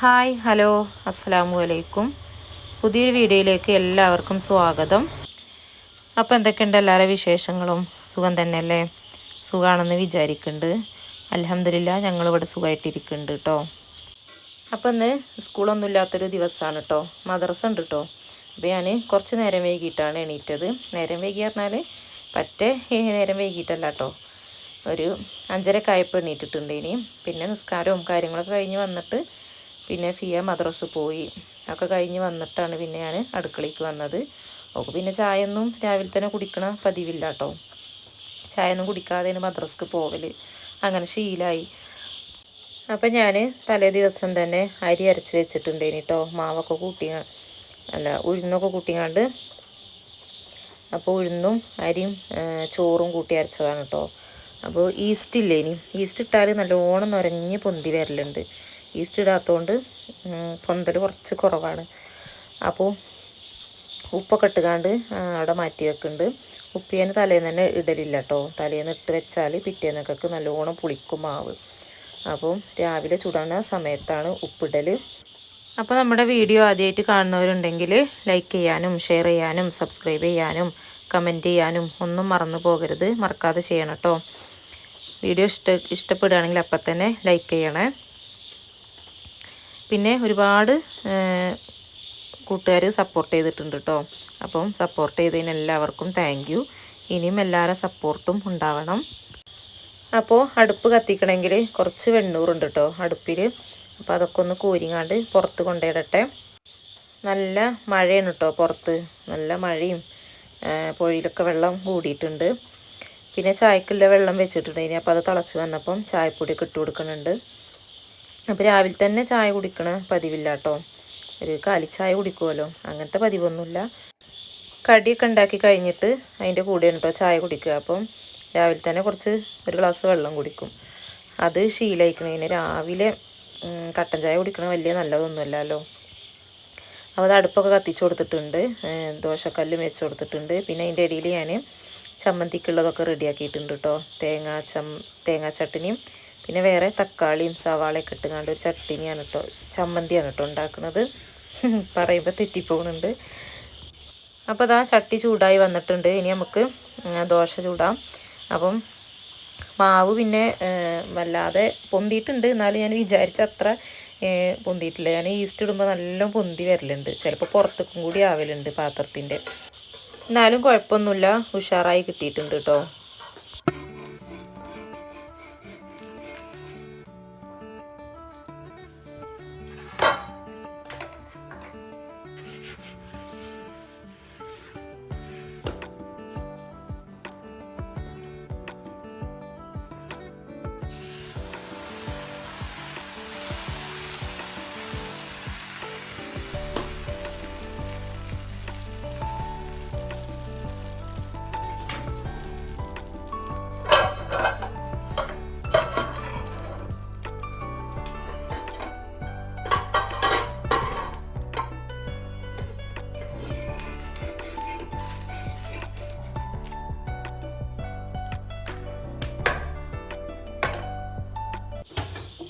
Hi hello അസ്സലാമു അലൈക്കും. പുതിയൊരു വീഡിയോയിലേക്ക് എല്ലാവർക്കും സ്വാഗതം. അപ്പോൾ എന്തൊക്കെയുണ്ട് എല്ലാവരുടെ വിശേഷങ്ങളും? സുഖം തന്നെയല്ലേ? സുഖമാണെന്ന് വിചാരിക്കുന്നുണ്ട്. അൽഹംദുലില്ലാ ഞങ്ങളിവിടെ സുഖമായിട്ടിരിക്കുന്നുണ്ട് കേട്ടോ. അപ്പോൾ ഇന്ന് സ്കൂളൊന്നും ഇല്ലാത്തൊരു ദിവസമാണ് കേട്ടോ. മദ്രസ ഉണ്ട് കേട്ടോ. അപ്പോൾ ഞാൻ കുറച്ച് നേരം വൈകിട്ടാണ് എണീറ്റത്. നേരം വൈകി പറഞ്ഞാൽ പറ്റേ നേരം വൈകിട്ടല്ല കേട്ടോ. ഒരു 5:30 ആയപ്പോൾ എണീറ്റിട്ടുണ്ട്. ഇനി പിന്നെ നിസ്കാരവും കാര്യങ്ങളൊക്കെ കഴിഞ്ഞ് വന്നിട്ട് പിന്നെ ഫിയ മദ്രസ് പോയി. ഒക്കെ കഴിഞ്ഞ് വന്നിട്ടാണ് പിന്നെ ഞാൻ അടുക്കളയ്ക്ക് വന്നത്. ഓക്ക് പിന്നെ ചായയൊന്നും രാവിലെ തന്നെ കുടിക്കണ പതിവില്ല കേട്ടോ. ചായയൊന്നും കുടിക്കാതെ മദ്രസ്ക്ക് പോവൽ അങ്ങനെ ശീലമായി. അപ്പം ഞാൻ തലേ ദിവസം തന്നെ അരി അരച്ച് വെച്ചിട്ടുണ്ടേനി കേട്ടോ. മാവൊക്കെ ഉഴുന്നൊക്കെ കൂട്ടിങ്ങാണ്ട്. അപ്പോൾ ഉഴുന്നും അരിയും ചോറും കൂട്ടി അരച്ചതാണ് കേട്ടോ. അപ്പോൾ ഈസ്റ്റ് ഇല്ലേനി. ഈസ്റ്റ് ഇട്ടാൽ നല്ലോണം നുരഞ്ഞ് പൊന്തി വരലുണ്ട്. ഈസ്റ്റ് ഇടാത്തതുകൊണ്ട് പൊന്തൽ കുറച്ച് കുറവാണ്. അപ്പോൾ ഉപ്പൊക്കെ ഇട്ടുകാണ്ട് അവിടെ മാറ്റി വെക്കുന്നുണ്ട്. ഉപ്പ് ഞാൻ തലേന്ന് തന്നെ ഇടലില്ല കേട്ടോ. തലേന്ന് ഇട്ട് വെച്ചാൽ പിറ്റേന്നൊക്കെ നല്ലോണം പുളിക്കും മാവ്. അപ്പോൾ രാവിലെ ചുടണ സമയത്താണ് ഉപ്പിടൽ. അപ്പോൾ നമ്മുടെ വീഡിയോ ആദ്യമായിട്ട് കാണുന്നവരുണ്ടെങ്കിൽ ലൈക്ക് ചെയ്യാനും ഷെയർ ചെയ്യാനും സബ്സ്ക്രൈബ് ചെയ്യാനും കമൻറ്റ് ചെയ്യാനും ഒന്നും മറന്നു പോകരുത്. മറക്കാതെ ചെയ്യണം കേട്ടോ. വീഡിയോ ഇഷ്ടപ്പെടുകയാണെങ്കിൽ അപ്പം തന്നെ ലൈക്ക് ചെയ്യണേ. പിന്നെ ഒരുപാട് കൂട്ടുകാർ സപ്പോർട്ട് ചെയ്തിട്ടുണ്ട് കേട്ടോ. അപ്പം സപ്പോർട്ട് ചെയ്തതിന് എല്ലാവർക്കും താങ്ക് യു. ഇനിയും എല്ലാവരുടെ സപ്പോർട്ടും ഉണ്ടാവണം. അപ്പോൾ അടുപ്പ് കത്തിക്കണമെങ്കിൽ കുറച്ച് വെണ്ണൂറുണ്ട് കേട്ടോ അടുപ്പിൽ. അപ്പോൾ അതൊക്കെ ഒന്ന് കോരിങ്ങാണ്ട് പുറത്ത് കൊണ്ടിടട്ടെ. നല്ല മഴയാണ് കേട്ടോ പുറത്ത്. നല്ല മഴയും പുഴയിലൊക്കെ വെള്ളം കൂടിയിട്ടുണ്ട്. പിന്നെ ചായക്കുള്ള വെള്ളം വെച്ചിട്ടുണ്ട്. ഇനി അപ്പോൾ അത് തിളച്ച് വന്നപ്പം ചായപ്പൊടിയൊക്കെ ഇട്ട് കൊടുക്കുന്നുണ്ട്. അപ്പോൾ രാവിലെ തന്നെ ചായ കുടിക്കണ പതിവില്ല കേട്ടോ. ഒരു കാലിച്ചായ കുടിക്കുമല്ലോ, അങ്ങനത്തെ പതിവൊന്നുമില്ല. കടിയൊക്കെ ഉണ്ടാക്കി കഴിഞ്ഞിട്ട് അതിൻ്റെ കൂടെയാണ് കേട്ടോ ചായ കുടിക്കുക. അപ്പം രാവിലെ തന്നെ ഒരു ഗ്ലാസ് വെള്ളം കുടിക്കും. അത് ശീലമായിക്കണതിന് രാവിലെ കട്ടൻ ചായ കുടിക്കണ വലിയ നല്ലതൊന്നുമല്ലല്ലോ. അപ്പോൾ അത് അടുപ്പൊക്കെ കത്തിച്ച് കൊടുത്തിട്ടുണ്ട്. ദോശക്കല്ലും വെച്ച് കൊടുത്തിട്ടുണ്ട്. പിന്നെ അതിൻ്റെ ഇടയിൽ ഞാൻ ചമ്മന്തിക്കുള്ളതൊക്കെ റെഡിയാക്കിയിട്ടുണ്ട് കേട്ടോ. തേങ്ങാ ചട്ടിനിയും പിന്നെ വേറെ തക്കാളിയും സവാളയൊക്കെ ഇട്ടുകൊണ്ട് ഒരു ചട്ടിനിയാണ് കേട്ടോ, ചമ്മന്തിയാണ് കേട്ടോ ഉണ്ടാക്കുന്നത്. പറയുമ്പോൾ തെറ്റിപ്പോകുന്നുണ്ട്. അപ്പോൾ അതാ ചട്ടി ചൂടായി വന്നിട്ടുണ്ട്. ഇനി നമുക്ക് ദോശ ചൂടാം. അപ്പം മാവ് പിന്നെ വല്ലാതെ പൊന്തിയിട്ടുണ്ട്. എന്നാലും ഞാൻ വിചാരിച്ച അത്ര പൊന്തിയിട്ടില്ല. ഞാൻ ഈസ്റ്റ് ഇടുമ്പോൾ നല്ല പൊന്തി വരലുണ്ട്. ചിലപ്പോൾ പുറത്തേക്കും കൂടി ആവലുണ്ട് പാത്രത്തിൻ്റെ. എന്നാലും കുഴപ്പമൊന്നുമില്ല, ഉഷാറായി കിട്ടിയിട്ടുണ്ട് കേട്ടോ.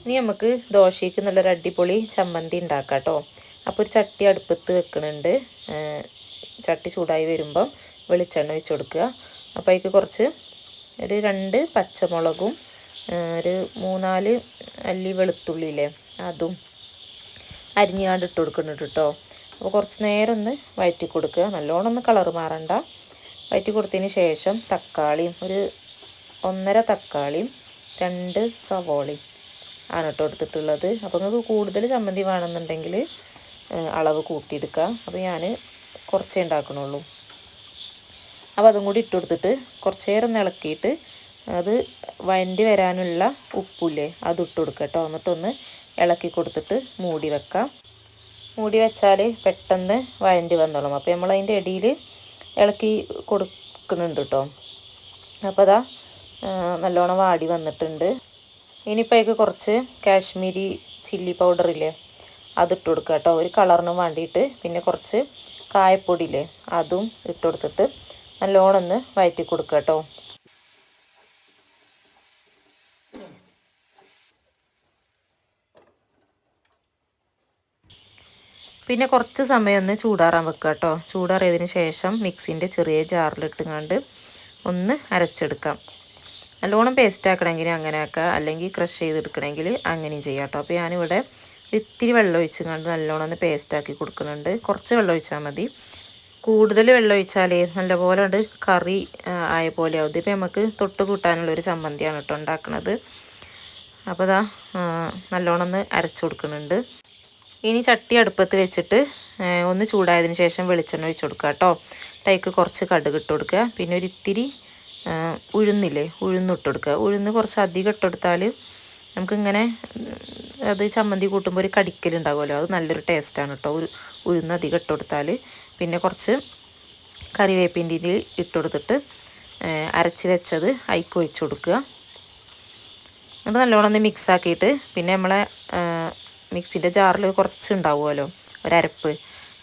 ഇനി നമുക്ക് ദോശയ്ക്ക് നല്ലൊരു അടിപൊളി ചമ്മന്തി ഉണ്ടാക്കാം കേട്ടോ. അപ്പോൾ ഒരു ചട്ടി അടുപ്പത്ത് വെക്കുന്നുണ്ട്. ചട്ടി ചൂടായി വരുമ്പം വെളിച്ചെണ്ണ ഒഴിച്ച് കൊടുക്കുക. അപ്പോൾ അതിലേക്ക് കുറച്ച് ഒരു 2 പച്ചമുളകും ഒരു 3-4 അല്ലി വെളുത്തുള്ളിയില്ലേ അതും അരിഞ്ഞാണ്ട് ഇട്ട് കൊടുക്കുന്നുണ്ട് കേട്ടോ. അപ്പോൾ കുറച്ച് നേരം ഒന്ന് വഴറ്റി കൊടുക്കുക. നല്ലോണം ഒന്ന് കളറ് മാറണ്ട. വഴറ്റി കൊടുത്തതിന് ശേഷം തക്കാളിയും ഒരു 1.5 തക്കാളിയും 2 സവോളയും ആണ് കേട്ടോ എടുത്തിട്ടുള്ളത്. അപ്പോൾ നിങ്ങൾക്ക് കൂടുതൽ ചമ്മന്തി വേണമെന്നുണ്ടെങ്കിൽ അളവ് കൂട്ടിയെടുക്കുക. അപ്പോൾ ഞാൻ കുറച്ചേ ഉണ്ടാക്കണുള്ളൂ. അപ്പോൾ അതും കൂടി ഇട്ട് കൊടുത്തിട്ട് കുറച്ച് നേരം ഇളക്കിയിട്ട് അത് വഴണ്ടി വരാനുള്ള ഉപ്പില്ലേ അത് ഇട്ട് കൊടുക്കുക കേട്ടോ. എന്നിട്ടൊന്ന് ഇളക്കി കൊടുത്തിട്ട് മൂടി വെക്കാം. മൂടി വെച്ചാൽ പെട്ടെന്ന് വഴണ്ടി വന്നോളും. അപ്പോൾ നമ്മൾ അതിൻ്റെ ഇടയിൽ ഇളക്കി കൊടുക്കുന്നുണ്ട് കേട്ടോ. അപ്പോൾ അതാ നല്ലോണം വാടി വന്നിട്ടുണ്ട്. ഇനിയിപ്പോൾ അതിലേക്ക് കുറച്ച് കാശ്മീരി ചില്ലി പൗഡറില്ലേ അതിട്ട് കൊടുക്കുക കേട്ടോ, ഒരു കളറിന് വേണ്ടിയിട്ട്. പിന്നെ കുറച്ച് കായപ്പൊടിയില്ലേ അതും ഇട്ട് കൊടുത്തിട്ട് നല്ലോണം ഒന്ന് വഴറ്റി കൊടുക്കുക കേട്ടോ. പിന്നെ കുറച്ച് സമയം ഒന്ന് ചൂടാറാൻ വെക്കുക കേട്ടോ. ചൂടാറിയതിന് ശേഷം മിക്സിൻ്റെ ചെറിയ ജാറിലിട്ടുങ്ങാണ്ട് ഒന്ന് അരച്ചെടുക്കാം. നല്ലോണം പേസ്റ്റ് ആക്കണമെങ്കിൽ അങ്ങനെ ആക്കുക, അല്ലെങ്കിൽ ക്രഷ് ചെയ്തെടുക്കണമെങ്കിൽ അങ്ങനെയും ചെയ്യാം കേട്ടോ. അപ്പോൾ ഞാനിവിടെ ഇത്തിരി വെള്ളം ഒഴിച്ചുകൊണ്ട് നല്ലോണം ഒന്ന് പേസ്റ്റ് ആക്കി കൊടുക്കുന്നുണ്ട്. കുറച്ച് വെള്ളം ഒഴിച്ചാൽ മതി. കൂടുതൽ വെള്ളം ഒഴിച്ചാൽ നല്ലപോലെ ഉണ്ട് കറി ആയ പോലെ ആവും. ഇതിപ്പോൾ നമുക്ക് തൊട്ട് കൂട്ടാനുള്ളൊരു ചമ്മന്തിയാണ് കേട്ടോ ഉണ്ടാക്കുന്നത്. അപ്പോൾ ഇതാ നല്ലോണം ഒന്ന് അരച്ചു കൊടുക്കുന്നുണ്ട്. ഇനി ചട്ടി അടുപ്പത്ത് വെച്ചിട്ട് ഒന്ന് ചൂടായതിന് ശേഷം വെളിച്ചെണ്ണ ഒഴിച്ച് കൊടുക്കുക കേട്ടോ. ടൈക്ക് കുറച്ച് കടുക് ഇട്ട് കൊടുക്കുക. പിന്നെ ഒരു ഇത്തിരി ഉഴുന്നില്ലേ, ഉഴുന്നിട്ട് കൊടുക്കുക. ഉഴുന്ന് കുറച്ച് അധികം ഇട്ടെടുത്താൽ നമുക്കിങ്ങനെ അത് ചമ്മന്തി കൂട്ടുമ്പോൾ ഒരു കടിക്കലുണ്ടാകുമല്ലോ, അത് നല്ലൊരു ടേസ്റ്റാണ് കേട്ടോ. ഉഴുന്ന് അധികം ഇട്ട് കൊടുത്താൽ. പിന്നെ കുറച്ച് കറിവേപ്പിൻ്റെ ഇട്ട് കൊടുത്തിട്ട് അരച്ച് വെച്ചത് അതിലേക്ക് ഒഴിച്ച് കൊടുക്കുക. എന്നിട്ട് നല്ലോണം ഒന്ന് മിക്സ് ആക്കിയിട്ട് പിന്നെ നമ്മളെ മിക്സിൻ്റെ ജാറിൽ കുറച്ച് ഉണ്ടാവുമല്ലോ ഒരരപ്പ്,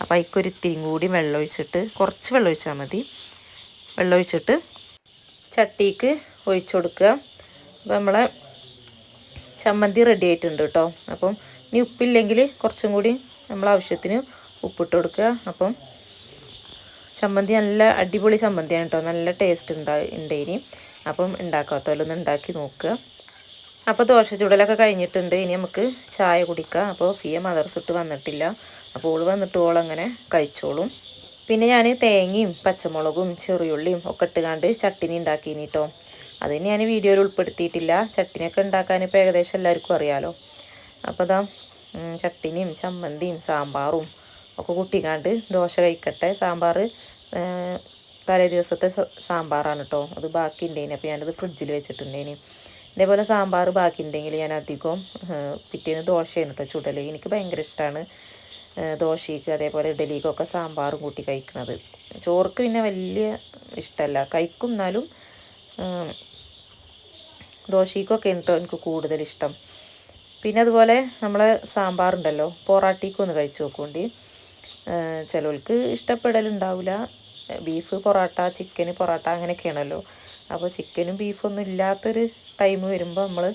അപ്പോൾ അതിക്കൊരു ഇത്തിരിയും കൂടി വെള്ളം ഒഴിച്ചിട്ട്, കുറച്ച് വെള്ളം ഒഴിച്ചാൽ മതി. വെള്ളം ഒഴിച്ചിട്ട് ചട്ടിക്ക് ഒഴിച്ചു കൊടുക്കുക. അപ്പോൾ നമ്മളെ ചമ്മന്തി റെഡി ആയിട്ടുണ്ട് കേട്ടോ. അപ്പം ഇനി ഉപ്പില്ലെങ്കിൽ കുറച്ചും കൂടി നമ്മളെ ആവശ്യത്തിന് ഉപ്പിട്ട് കൊടുക്കുക. അപ്പം ചമ്മന്തി നല്ല അടിപൊളി ചമ്മന്തിയാണ് കേട്ടോ. നല്ല ടേസ്റ്റ് ഉണ്ടായിനി. അപ്പം ഉണ്ടാക്കാത്തവരൊന്ന് ഉണ്ടാക്കി നോക്കുക. അപ്പോൾ ദോശ ചുടലൊക്കെ കഴിഞ്ഞിട്ടുണ്ട്. ഇനി നമുക്ക് ചായ കുടിക്കാം. അപ്പോൾ ഫിയ മദർസിട്ട് വന്നിട്ടില്ല, അപ്പോൾ ഓൾ വന്നിട്ട് ഓളങ്ങനെ കഴിച്ചോളും. പിന്നെ ഞാൻ തേങ്ങയും പച്ചമുളകും ചെറിയുള്ളിയും ഒക്കെ ഇട്ടുകാണ്ട് ചട്ടിനി ഉണ്ടാക്കിനി കേട്ടോ. അതിന് ഞാൻ വീഡിയോയിൽ ഉൾപ്പെടുത്തിയിട്ടില്ല. ചട്ടിനിയൊക്കെ ഉണ്ടാക്കാൻ ഇപ്പോൾ ഏകദേശം എല്ലാവർക്കും അറിയാമല്ലോ. അപ്പോൾ ഇതാ ചട്ടിനിയും ചമ്മന്തിയും സാമ്പാറും ഒക്കെ കൂട്ടിക്കാണ്ട് ദോശ കഴിക്കട്ടെ. സാമ്പാർ തലേ ദിവസത്തെ സാമ്പാറാണ് കേട്ടോ. അത് ബാക്കി ഉണ്ടേനി, അപ്പോൾ ഞാനത് ഫ്രിഡ്ജിൽ വെച്ചിട്ടുണ്ടേനി. ഇതേപോലെ സാമ്പാർ ബാക്കി ഉണ്ടെങ്കിൽ ഞാൻ അധികം പിറ്റേന്ന് ദോശയാണ് കേട്ടോ ചുടൽ. എനിക്ക് ഭയങ്കര ഇഷ്ടമാണ് ദോശയ്ക്ക് അതേപോലെ ഇഡലിക്കൊക്കെ സാമ്പാറും കൂട്ടി കഴിക്കുന്നത്. ചോർക്ക് പിന്നെ വലിയ ഇഷ്ടമല്ല, കഴിക്കും. എന്നാലും ദോശയ്ക്കൊക്കെ കേട്ടോ എനിക്ക് കൂടുതൽ ഇഷ്ടം. പിന്നെ അതുപോലെ നമ്മളെ സാമ്പാറുണ്ടല്ലോ, പൊറാട്ടയ്ക്കൊന്ന് കഴിച്ച് നോക്കുകൊണ്ട്. ചിലർക്ക് ഇഷ്ടപ്പെടലുണ്ടാവില്ല. ബീഫ് പൊറോട്ട, ചിക്കന് പൊറോട്ട അങ്ങനെയൊക്കെയാണല്ലോ. അപ്പോൾ ചിക്കനും ബീഫൊന്നും ഇല്ലാത്തൊരു ടൈം വരുമ്പോൾ നമ്മൾ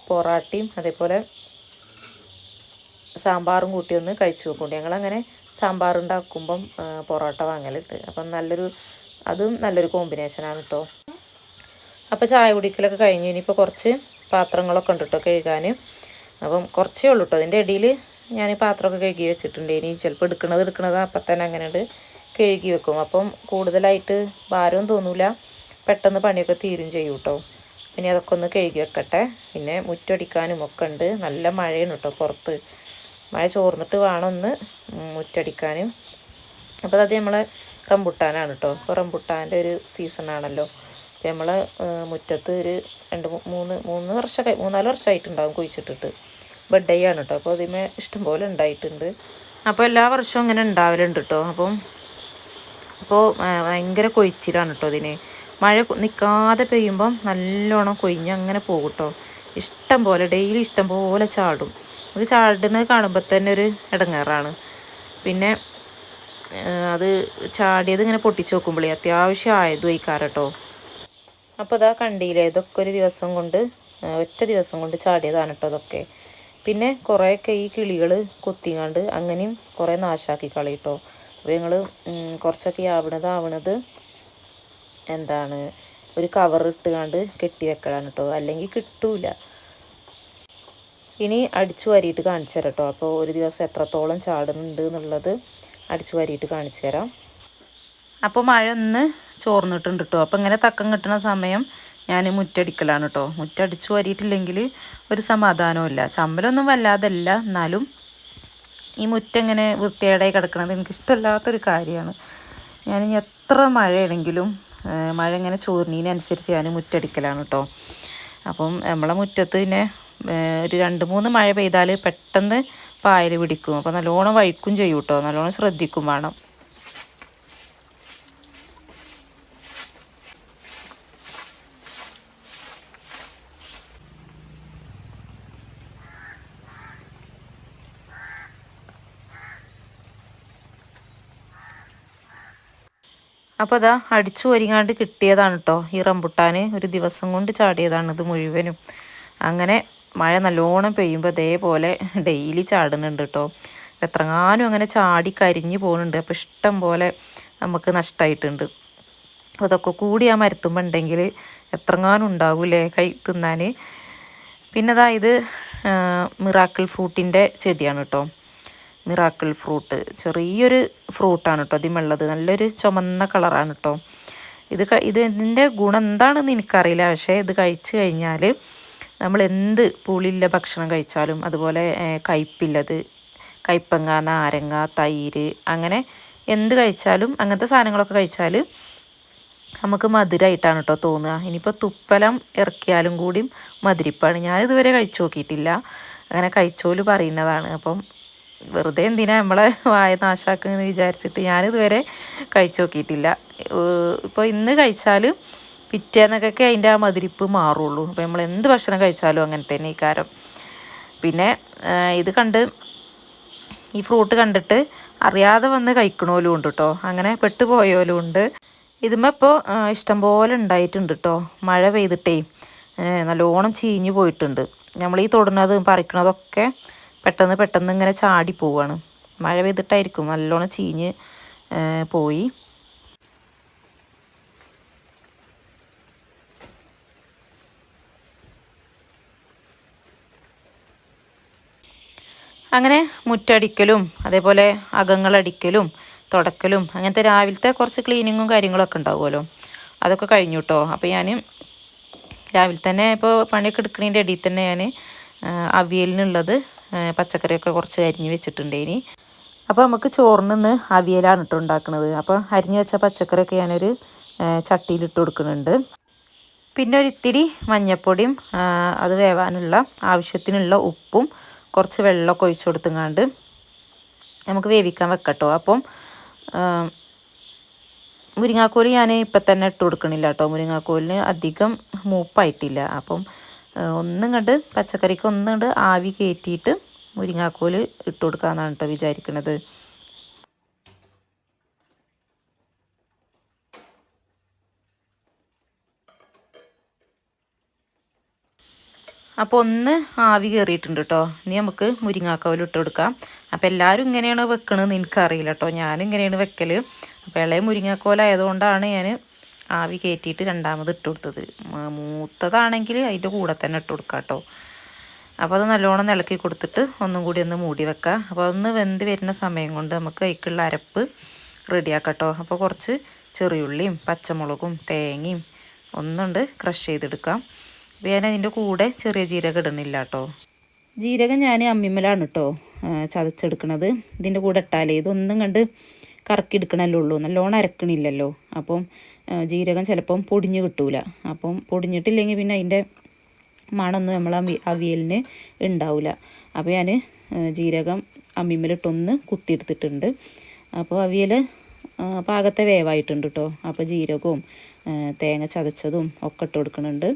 പൊറാട്ടയും അതേപോലെ സാമ്പാറും കൂട്ടി ഒന്ന് കഴിച്ച് നോക്കുന്നുണ്ട്. ഞങ്ങളങ്ങനെ സാമ്പാർ ഉണ്ടാക്കുമ്പം പൊറോട്ട വാങ്ങലുണ്ട്. അപ്പം അതും നല്ലൊരു കോമ്പിനേഷനാണ് കേട്ടോ. അപ്പോൾ ചായ കുടിക്കലൊക്കെ കഴിഞ്ഞു. ഇനിയിപ്പോൾ കുറച്ച് പാത്രങ്ങളൊക്കെ ഉണ്ട് കേട്ടോ കഴുകാൻ. അപ്പം കുറച്ചേ ഉള്ളൂ കേട്ടോ. അതിൻ്റെ ഇടയിൽ ഞാൻ പാത്രമൊക്കെ കഴുകി വെച്ചിട്ടുണ്ട്. ഇനി ചിലപ്പോൾ എടുക്കണത് അപ്പം തന്നെ അങ്ങനെ കഴുകി വെക്കും. അപ്പം കൂടുതലായിട്ട് ഭാരവും തോന്നില്ല, പെട്ടെന്ന് പണിയൊക്കെ തീരും ചെയ്യും കേട്ടോ. പിന്നെ അതൊക്കെ ഒന്ന് കഴുകി വെക്കട്ടെ. പിന്നെ മുറ്റടിക്കാനും ഒക്കെ ഉണ്ട്. നല്ല മഴയാണ് കേട്ടോ പുറത്ത്. മഴ ചോർന്നിട്ട് വേണം ഒന്ന് മുറ്റടിക്കാനും. അപ്പോൾ അത് നമ്മളെ റംബുട്ടാനാണ് കേട്ടോ. ഇപ്പോൾ റംബുട്ടാൻ്റെ ഒരു സീസണാണല്ലോ. അപ്പോൾ നമ്മളെ മുറ്റത്ത് ഒരു 3-4 വർഷമായിട്ടുണ്ടാകും കുഴിച്ചിട്ടിട്ട്. ബഡ്ഡയാണ് കേട്ടോ. അപ്പോൾ അതിമേ ഇഷ്ടംപോലെ ഉണ്ടായിട്ടുണ്ട്. അപ്പോൾ എല്ലാ വർഷവും ഇങ്ങനെ ഉണ്ടാവലുണ്ട് കേട്ടോ. അപ്പോൾ ഭയങ്കര കൊഴിച്ചിലാണ് കേട്ടോ ഇതിന്. മഴ നിൽക്കാതെ പെയ്യുമ്പം നല്ലോണം കൊഴിഞ്ഞ് അങ്ങനെ പോകും കേട്ടോ. ഡെയിലി ഇഷ്ടം പോലെ ചാടും. അത് ചാടുന്നത് കാണുമ്പോൾ തന്നെ ഒരു ഇടങ്ങേറാണ്. പിന്നെ അത് ചാടിയത് ഇങ്ങനെ പൊട്ടിച്ച് നോക്കുമ്പോഴേ അത്യാവശ്യം ആയതും വയ്ക്കാറ് കേട്ടോ. അപ്പോൾ ഇതാ കണ്ടില്ലേ, ഇതൊക്കെ ഒരു ദിവസം കൊണ്ട് ഒറ്റ ദിവസം കൊണ്ട് ചാടിയതാണ് കേട്ടോ ഇതൊക്കെ. പിന്നെ കുറേയൊക്കെ ഈ കിളികൾ കൊത്തിങ്ങാണ്ട് അങ്ങനെയും കുറേ നാശാക്കി കളി കേട്ടോ. അപ്പോൾ ഞങ്ങൾ കുറച്ചൊക്കെ ആവണത് ഒരു കവർ ഇട്ടുകൊണ്ട് കെട്ടി വെക്കലാണ് കേട്ടോ, അല്ലെങ്കിൽ കിട്ടൂല. ഇനി അടിച്ചു വാരിയിട്ട് കാണിച്ചു തരാം കേട്ടോ. അപ്പോൾ ഒരു ദിവസം എത്രത്തോളം ചാടുന്നുണ്ട് എന്നുള്ളത് അടിച്ചു വാരിയിട്ട് കാണിച്ചു തരാം. അപ്പോൾ മഴ ഒന്ന് ചോർന്നിട്ടുണ്ട് കേട്ടോ. അപ്പോൾ ഇങ്ങനെ തക്കം കിട്ടുന്ന സമയം ഞാൻ മുറ്റടിക്കലാണ് കേട്ടോ. മുറ്റടിച്ചു വാരിയിട്ടില്ലെങ്കിൽ ഒരു സമാധാനമില്ല. ചമ്മലൊന്നും വല്ലാതല്ല, എന്നാലും ഈ മുറ്റങ്ങനെ വൃത്തികേടായി കിടക്കുന്നത് എനിക്കിഷ്ടമില്ലാത്തൊരു കാര്യമാണ്. ഞാനിനി എത്ര മഴയാണെങ്കിലും മഴ ഇങ്ങനെ ചോർന്നതിനനുസരിച്ച് ഞാൻ മുറ്റടിക്കലാണ് കേട്ടോ. അപ്പം നമ്മളെ മുറ്റത്ത് പിന്നെ ഒരു 2-3 മഴ പെയ്താൽ പെട്ടെന്ന് പായൽ പിടിക്കും. അപ്പോൾ നല്ലോണം വഴിക്കും ചെയ്യും കേട്ടോ. നല്ലോണം ശ്രദ്ധിക്കും വേണം. അപ്പോൾ അതാ അടിച്ചു ഒരുങ്ങാണ്ട് കിട്ടിയതാണ് കേട്ടോ ഈ റംബുട്ടാൻ. ഒരു ദിവസം കൊണ്ട് ചാടിയതാണ് ഇത് മുഴുവനും. അങ്ങനെ മഴ നല്ലോണം പെയ്യുമ്പോൾ ഇതേപോലെ ഡെയിലി ചാടുന്നുണ്ട് കേട്ടോ. എത്രങ്ങാനും അങ്ങനെ ചാടി കരിഞ്ഞു പോകുന്നുണ്ട്. അപ്പോൾ ഇഷ്ടം പോലെ നമുക്ക് നഷ്ടമായിട്ടുണ്ട്. അതൊക്കെ കൂടി ആ മരത്തുമ്പോൾ ഉണ്ടെങ്കിൽ എത്രങ്ങാനും ഉണ്ടാകൂലേ തിന്നാൻ. പിന്നെ ഇത് മിറാക്കിൾ ഫ്രൂട്ടിൻ്റെ ചെടിയാണ് കേട്ടോ. മിറാക്കിൾ ഫ്രൂട്ട് ചെറിയൊരു ഫ്രൂട്ടാണ് കേട്ടോ അതിമുള്ളത്. നല്ലൊരു ചുമന്ന കളറാണ് കേട്ടോ. ഇതിൻ്റെ ഗുണം എന്താണെന്ന് എനിക്കറിയില്ല. പക്ഷേ ഇത് കഴിച്ചു കഴിഞ്ഞാൽ നമ്മൾ എന്ത് പുളിയുള്ള ഭക്ഷണം കഴിച്ചാലും, അതുപോലെ കയ്പില്ലത്, കയ്പങ്ങ, നാരങ്ങ, തൈര്, അങ്ങനെ എന്ത് കഴിച്ചാലും, അങ്ങനത്തെ സാധനങ്ങളൊക്കെ കഴിച്ചാൽ നമുക്ക് മധുരമായിട്ടാണ് കേട്ടോ തോന്നുക. ഇനിയിപ്പോൾ തുപ്പലം ഇറക്കിയാലും കൂടിയും മധുരിപ്പാണ്. ഞാനിതുവരെ കഴിച്ചു നോക്കിയിട്ടില്ല, അങ്ങനെ കഴിച്ചോല് പറയുന്നതാണ്. അപ്പം വെറുതെ എന്തിനാ നമ്മളെ വായ നാശാക്കുമെന്ന് വിചാരിച്ചിട്ട് ഞാനിതുവരെ കഴിച്ചു നോക്കിയിട്ടില്ല. ഇപ്പോൾ ഇന്ന് കഴിച്ചാൽ പിറ്റേന്നൊക്കെ അതിൻ്റെ ആ മധുരിപ്പ് മാറുള്ളൂ. അപ്പോൾ നമ്മൾ എന്ത് ഭക്ഷണം കഴിച്ചാലും അങ്ങനെ തന്നെ ഈ കാരം. പിന്നെ ഈ ഫ്രൂട്ട് കണ്ടിട്ട് അറിയാതെ വന്ന് കഴിക്കണോലും ഉണ്ട് കേട്ടോ, അങ്ങനെ പെട്ടുപോയോലും ഉണ്ട്. ഇതുമ്പോൾ ഇഷ്ടംപോലെ ഉണ്ടായിട്ടുണ്ട് കേട്ടോ. മഴ പെയ്തിട്ടേ നല്ലോണം ചീഞ്ഞു പോയിട്ടുണ്ട്. നമ്മൾ ഈ തൊടുന്നതും പറിക്കണതൊക്കെ പെട്ടെന്ന് ഇങ്ങനെ ചാടി പോവാണ്. മഴ പെയ്തിട്ടായിരിക്കും നല്ലോണം ചീഞ്ഞ് പോയി. അങ്ങനെ മുറ്റടിക്കലും അതേപോലെ അകങ്ങളടിക്കലും തുടക്കലും അങ്ങനത്തെ രാവിലത്തെ കുറച്ച് ക്ലീനിങ്ങും കാര്യങ്ങളൊക്കെ ഉണ്ടാവുമല്ലോ, അതൊക്കെ കഴിഞ്ഞു കേട്ടോ. അപ്പോൾ ഞാൻ രാവിലെ തന്നെ ഇപ്പോൾ പണിയൊക്കെ എടുക്കുന്നതിൻ്റെ ഇടയിൽ തന്നെ ഞാൻ അവിയലിനുള്ളത് പച്ചക്കറിയൊക്കെ കുറച്ച് അരിഞ്ഞ് വെച്ചിട്ടുണ്ട്. ഇനി അപ്പോൾ നമുക്ക് ചോറിന് നിന്ന് അവിയലാണ് കേട്ടോ ഉണ്ടാക്കുന്നത്. അപ്പോൾ അരിഞ്ഞ് വെച്ച പച്ചക്കറിയൊക്കെ ഞാനൊരു ചട്ടിയിലിട്ട് കൊടുക്കുന്നുണ്ട്. പിന്നെ ഒരിത്തിരി മഞ്ഞൾപ്പൊടിയും അത് വേവാനുള്ള ആവശ്യത്തിനുള്ള ഉപ്പും കുറച്ച് വെള്ളമൊക്കെ ഒഴിച്ചു കൊടുത്തുങ്ങാണ്ട് നമുക്ക് വേവിക്കാൻ വെക്കട്ടോ. അപ്പം മുരിങ്ങാക്കോല് ഞാൻ ഇപ്പം തന്നെ ഇട്ട് കൊടുക്കണില്ല കേട്ടോ. മുരിങ്ങാക്കോലിന് അധികം മൂപ്പായിട്ടില്ല. അപ്പം പച്ചക്കറിക്ക് ഒന്നുകൊണ്ട് ആവി കയറ്റിയിട്ട് മുരിങ്ങാക്കോല് ഇട്ട് കൊടുക്കാമെന്നാണ് കേട്ടോ വിചാരിക്കുന്നത്. അപ്പോൾ ഒന്ന് ആവി കയറിയിട്ടുണ്ട് കേട്ടോ. ഇനി നമുക്ക് മുരിങ്ങാക്കോല് ഇട്ട് കൊടുക്കാം. അപ്പോൾ എല്ലാവരും ഇങ്ങനെയാണ് വെക്കണമെന്ന് എനിക്കറിയില്ല കേട്ടോ, ഞാനിങ്ങനെയാണ് വെക്കൽ. അപ്പോൾ ഇളയ മുരിങ്ങാക്കോലായതുകൊണ്ടാണ് ഞാൻ ആവി കയറ്റിയിട്ട് രണ്ടാമത് ഇട്ട് കൊടുത്തത്. മൂത്തതാണെങ്കിൽ അതിൻ്റെ കൂടെ തന്നെ ഇട്ട് കൊടുക്കാം കേട്ടോ. അപ്പോൾ അത് നല്ലോണം ഇളക്കി കൊടുത്തിട്ട് ഒന്നും കൂടി ഒന്ന് മൂടി വെക്കാം. അപ്പോൾ അതൊന്ന് വെന്ത് വരുന്ന സമയം കൊണ്ട് നമുക്ക് അതിലേക്കുള്ള അരപ്പ് റെഡിയാക്കാം കേട്ടോ. അപ്പോൾ കുറച്ച് ചെറിയുള്ളിയും പച്ചമുളകും തേങ്ങയും ഒന്നുണ്ട് ക്രഷ് ചെയ്തെടുക്കാം. അപ്പോൾ ഞാൻ അതിൻ്റെ കൂടെ ചെറിയ ജീരകം ഇടുന്നില്ല കേട്ടോ. ജീരകം ഞാൻ അമ്മിമ്മലാണ് കേട്ടോ ചതച്ചെടുക്കണത്. ഇതിൻ്റെ കൂടെ ഇട്ടാലേ ഇതൊന്നും കണ്ട് കറക്കി എടുക്കണല്ലേ ഉള്ളൂ, നല്ലോണം അരക്കണില്ലല്ലോ. അപ്പം ജീരകം ചിലപ്പം പൊടിഞ്ഞ് കിട്ടൂല. അപ്പം പൊടിഞ്ഞിട്ടില്ലെങ്കിൽ പിന്നെ അതിൻ്റെ മണമൊന്നും നമ്മൾ അവിയലിന് ഉണ്ടാവില്ല. അപ്പോൾ ഞാൻ ജീരകം അമ്മിമ്മലിട്ടൊന്ന് കുത്തിയെടുത്തിട്ടുണ്ട്. അപ്പോൾ അവിയൽ പാകത്തെ വേവായിട്ടുണ്ട് കേട്ടോ. അപ്പോൾ ജീരകവും തേങ്ങ ചതച്ചതും ഒക്കെ ഇട്ട് കൊടുക്കുന്നുണ്ട്.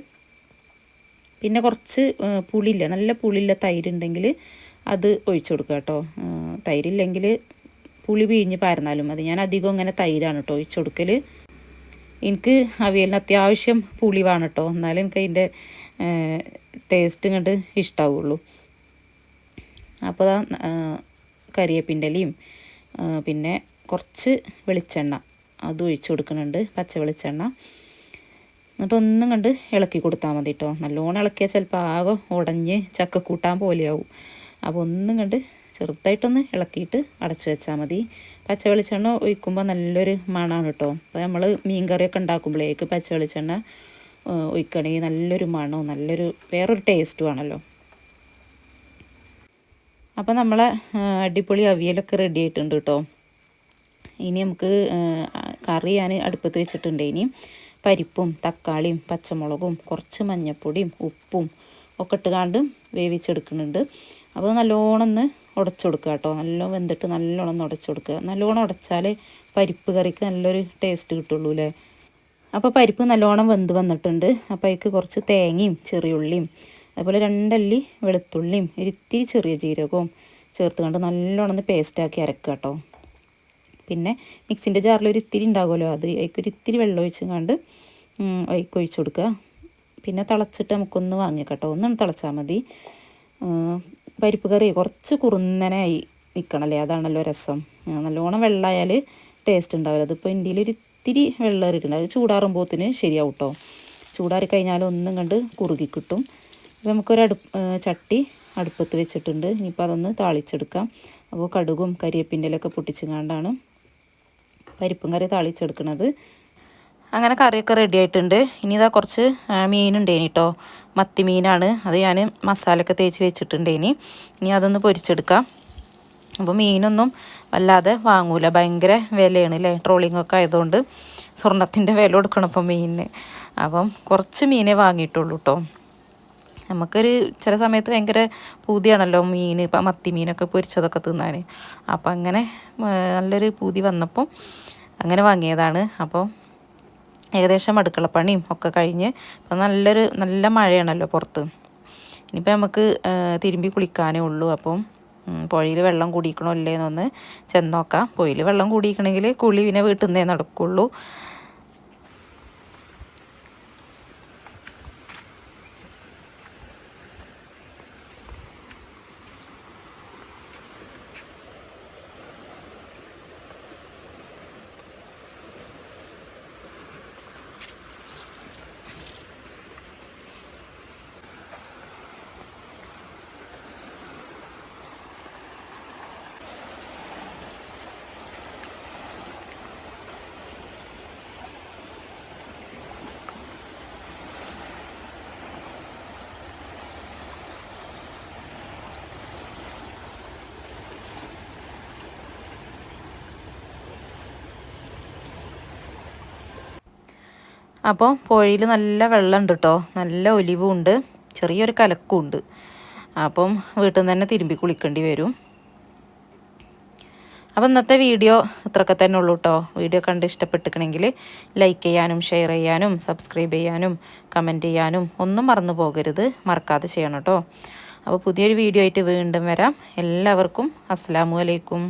പിന്നെ കുറച്ച് പുളിയില്ല, നല്ല പുളിയില്ല തൈരുണ്ടെങ്കിൽ അത് ഒഴിച്ചു കൊടുക്കുക കേട്ടോ. തൈരില്ലെങ്കിൽ പുളി പിഴിഞ്ഞ് പാരുന്നാലും മതി. ഞാൻ അധികം ഇങ്ങനെ തൈരാണ് കേട്ടോ ഒഴിച്ചു കൊടുക്കൽ. എനിക്ക് അവിയലിന് അത്യാവശ്യം പുളി വേണം കേട്ടോ, എന്നാലും എനിക്ക് അതിൻ്റെ ടേസ്റ്റ് ഇങ്ങോട്ട് ഇഷ്ടാവുള്ളൂ. അപ്പോൾ കരിയേപ്പിൻ്റെ ഇലയും പിന്നെ കുറച്ച് വെളിച്ചെണ്ണ അത് ഒഴിച്ചു കൊടുക്കുന്നുണ്ട്, പച്ച വെളിച്ചെണ്ണ. എന്നിട്ട് ഒന്നും കണ്ട് ഇളക്കി കൊടുത്താൽ മതി കേട്ടോ. നല്ലോണം ഇളക്കിയാൽ ചിലപ്പോൾ ആകെ ഉടഞ്ഞ് ചക്കക്കൂട്ടാൻ പോലെയാവും. അപ്പോൾ ഒന്നും കണ്ട് ചെറുതായിട്ടൊന്ന് ഇളക്കിയിട്ട് അടച്ചു വെച്ചാൽ മതി. പച്ച വെളിച്ചെണ്ണ ഒഴിക്കുമ്പോൾ നല്ലൊരു മണമാണ് കേട്ടോ. അപ്പോൾ നമ്മൾ മീൻ കറിയൊക്കെ ഉണ്ടാക്കുമ്പോഴേക്ക് പച്ച വെളിച്ചെണ്ണ ഒഴിക്കണമെങ്കിൽ നല്ലൊരു മണവും നല്ലൊരു വേറൊരു ടേസ്റ്റും ആണല്ലോ. അപ്പോൾ നമ്മളെ അടിപൊളി അവിയലൊക്കെ റെഡി ആയിട്ടുണ്ട് കേട്ടോ. ഇനി നമുക്ക് കറി ഞാൻ അടുപ്പത്ത് വെച്ചിട്ടുണ്ട്. ഇനി പരിപ്പും തക്കാളിയും പച്ചമുളകും കുറച്ച് മഞ്ഞൾപ്പൊടിയും ഉപ്പും ഒക്കെ ഇട്ടുകാണ്ട് വേവിച്ചെടുക്കുന്നുണ്ട്. അപ്പോൾ നല്ലോണം ഒന്ന് ഉടച്ചു കൊടുക്കുക കേട്ടോ. നല്ലോണം വെന്തിട്ട് നല്ലോണം ഒന്ന് ഉടച്ചു കൊടുക്കുക. നല്ലോണം ഉടച്ചാൽ പരിപ്പ് കറിക്ക് നല്ലൊരു ടേസ്റ്റ് കിട്ടുള്ളൂ അല്ലേ. അപ്പോൾ പരിപ്പ് നല്ലോണം വെന്ത് വന്നിട്ടുണ്ട്. അപ്പോൾ അതിലേക്ക് കുറച്ച് തേങ്ങയും ചെറിയുള്ളിയും അതുപോലെ 2 അല്ലി വെളുത്തുള്ളിയും ഒരിത്തിരി ചെറിയ ജീരകവും ചേർത്ത് കണ്ട് നല്ലോണം ഒന്ന് പേസ്റ്റാക്കി അരക്കുക കേട്ടോ. പിന്നെ മിക്സിൻ്റെ ജാറിൽ ഒരു ഇത്തിരി ഉണ്ടാകുമല്ലോ, അത് അതിലേക്ക് ഇത്തിരി വെള്ളം ഒഴിച്ചും കണ്ട് അതിലേക്ക് ഒഴിച്ചു കൊടുക്കുക. പിന്നെ തിളച്ചിട്ട് നമുക്കൊന്ന് വാങ്ങിക്കാം കേട്ടോ, ഒന്നും തിളച്ചാൽ മതി. പരിപ്പ് കറി കുറച്ച് കുറുന്നനായി നിൽക്കണമല്ലേ, അതാണല്ലോ രസം. നല്ലോണം വെള്ളമായാൽ ടേസ്റ്റ് ഉണ്ടാവില്ല. അതിപ്പോൾ ഇന്ത്യയിൽ ഒരു ഇത്തിരി വെള്ളം ഇരിക്കണം, അത് ചൂടാറുമ്പോഴത്തിന് ശരിയാവും കേട്ടോ. ചൂടാറി കഴിഞ്ഞാൽ ഒന്നും കണ്ട് കുറുകി കിട്ടും. അപ്പോൾ നമുക്കൊരു ചട്ടി അടുപ്പത്ത് വെച്ചിട്ടുണ്ട്. ഇനിയിപ്പോൾ അതൊന്ന് താളിച്ചെടുക്കാം. അപ്പോൾ കടുകും കരിവേപ്പിൻ്റെലൊക്കെ പൊട്ടിച്ചുകൊണ്ടാണ് പരിപ്പും കറി താളിച്ചെടുക്കുന്നത്. അങ്ങനെ കറിയൊക്കെ റെഡി ആയിട്ടുണ്ട്. ഇനി ഇതാ കുറച്ച് മീനുണ്ടേനി കേട്ടോ, മത്തി മീനാണ്. അത് ഞാൻ മസാലയൊക്കെ തേച്ച് വെച്ചിട്ടുണ്ടേനി. ഇനി അതൊന്ന് പൊരിച്ചെടുക്കാം. അപ്പോൾ മീനൊന്നും വല്ലാതെ വാങ്ങൂല, ഭയങ്കര വിലയാണ് അല്ലേ, ട്രോളിംഗ് ഒക്കെ ആയതുകൊണ്ട് സ്വർണ്ണത്തിൻ്റെ വില കൊടുക്കണം ഇപ്പോൾ മീനിന്. അപ്പം കുറച്ച് മീനേ വാങ്ങിയിട്ടുള്ളൂ കേട്ടോ. നമുക്കൊരു ചില സമയത്ത് ഭയങ്കര പൂതിയാണല്ലോ മീൻ, ഇപ്പം മത്തി മീനൊക്കെ പൊരിച്ചതൊക്കെ തിന്നാൻ. അപ്പം അങ്ങനെ നല്ലൊരു പൂതി വന്നപ്പോൾ അങ്ങനെ വാങ്ങിയതാണ്. അപ്പോൾ ഏകദേശം അടുക്കളപ്പണിയും ഒക്കെ കഴിഞ്ഞ് ഇപ്പം നല്ല മഴയാണല്ലോ പുറത്ത്. ഇനിയിപ്പോൾ നമുക്ക് തിരുമ്പി കുളിക്കാനേ ഉള്ളൂ. അപ്പം പുഴയിൽ വെള്ളം കൂടിക്കണോ ഇല്ലേന്നൊന്ന് ചെന്ന് നോക്കാം. പുഴയിൽ വെള്ളം കൂടിക്കണമെങ്കിൽ കുളി പിന്നെ വീട്ടിൽ നിന്നേ നടക്കുള്ളൂ. അപ്പോൾ പുഴയിൽ നല്ല വെള്ളമുണ്ട് കേട്ടോ, നല്ല ഒലിവും ഉണ്ട്, ചെറിയൊരു കലക്കും ഉണ്ട്. അപ്പം വീട്ടിൽ നിന്ന് തന്നെ തിരുമ്പി കുളിക്കേണ്ടി വരും. അപ്പോൾ ഇന്നത്തെ വീഡിയോ ഇത്രയൊക്കെ തന്നെ ഉള്ളൂ കേട്ടോ. വീഡിയോ കണ്ട് ഇഷ്ടപ്പെട്ടിട്ടുണ്ടെങ്കിൽ ലൈക്ക് ചെയ്യാനും ഷെയർ ചെയ്യാനും സബ്സ്ക്രൈബ് ചെയ്യാനും കമൻറ്റ് ചെയ്യാനും ഒന്നും മറന്നു പോകരുത്, മറക്കാതെ ചെയ്യണം കേട്ടോ. അപ്പോൾ പുതിയൊരു വീഡിയോ ആയിട്ട് വീണ്ടും വരാം. എല്ലാവർക്കും അസ്സലാമു അലൈക്കും.